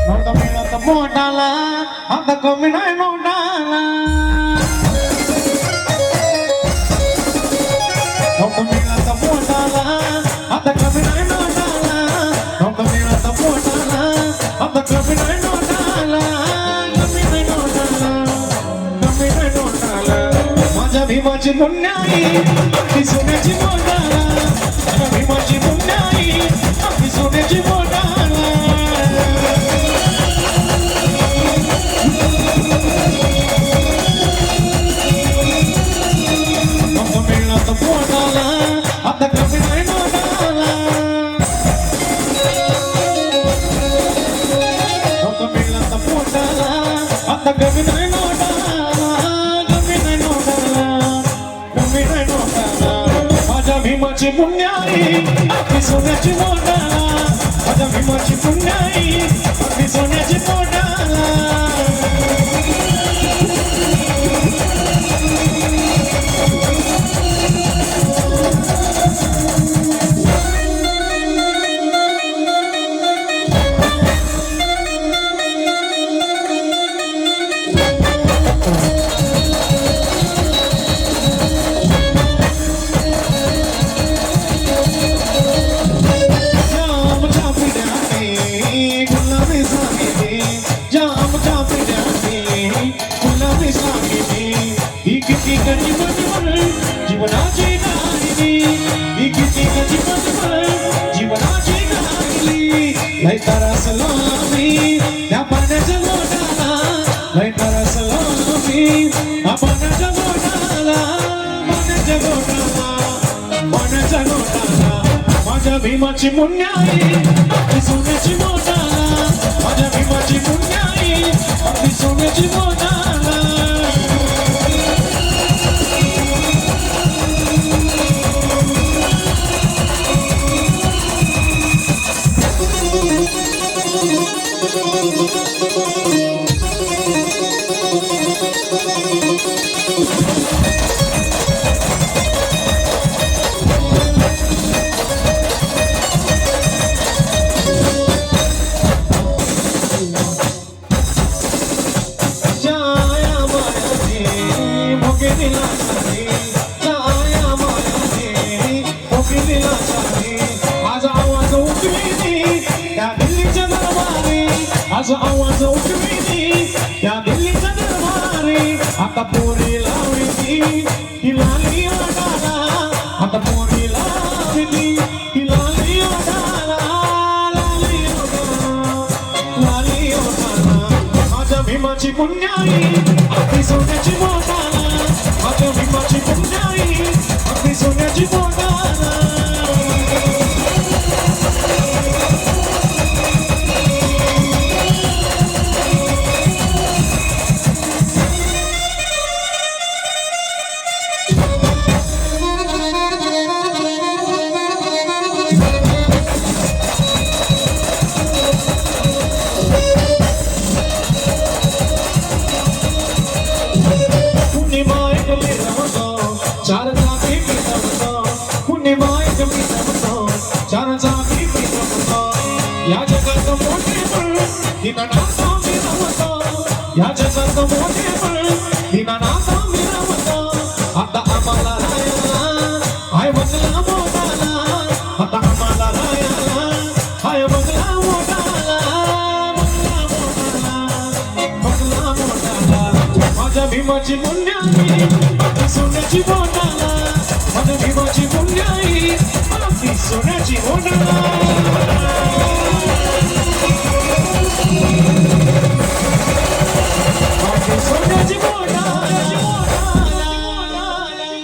नव्हतं मिळत मोठाला आता कमी नाही नोटाला नव्हतं मिळत मोठाला आता कमी नाही नोटाला नव्हतं मिळत मोठाला आता कमी नाही नोटाला कमी नाही नोटाला कमी नाही नोटाला माझ्या भीमाची पुण्याई अगदी सोन्याची मोठाला माझ्या भीमाची पुण्याई अगदी सोन्याची मोठाला आता कमी नाही नोटाला नव्हतं मिळलं तर पोटाला आता कमी नाही नोटाला कमी नाही नोटाला कमी नाही नोटाला माझ्या भीमाची पुण्याई अगदी सोन्याची मोठाला माझ्या भीमाची पुण्याई अगदी सोन्याची मोठाला जीवनाची गाणी जीवनाची गाणी लय तरसलो मी त्या पाण्याच्या लोटाला लय तरसलो मी त्या पाण्याच्या लोटाला पाण्याच्या लोटाला पाण्याच्या लोटाला माझ्या भीमाची पुण्याई अगदी सोन्याची मोठाला माझ्या भीमाची पुण्याई अगदी सोन्याची मोठाला आज आवाज उठविली त्या दिल्लीच्या दरबारी आता पोरी लावली ही लाली ओढाला आता पोरी लावली ही लाली ओढाला लाली ओढाला लाली ओढाला माझ्या भीमाची पुण्याई अगदी सोन्याची मोठाला माझ्या भीमाची पुण्याई अगदी सोन्याची मोठाला चार जागी पितवतो पुणे मायक पितवतो चार जागी पितवतो या जगात मोठे पण दीनानाथ मिरवतो या जगात मोठे पण दीनानाथ मिरवतो आता आम्हाला रायाला हाय बंगला मोठाला आता आम्हाला रायाला हाय बंगला मोठाला बंगला मोठाला बंगला मोठाला माझ्या भीमाची पुण्याई अगदी सोन्याची मोठाला माझ्या भीमाची पुण्याई अगदी सोन्याची मोठाला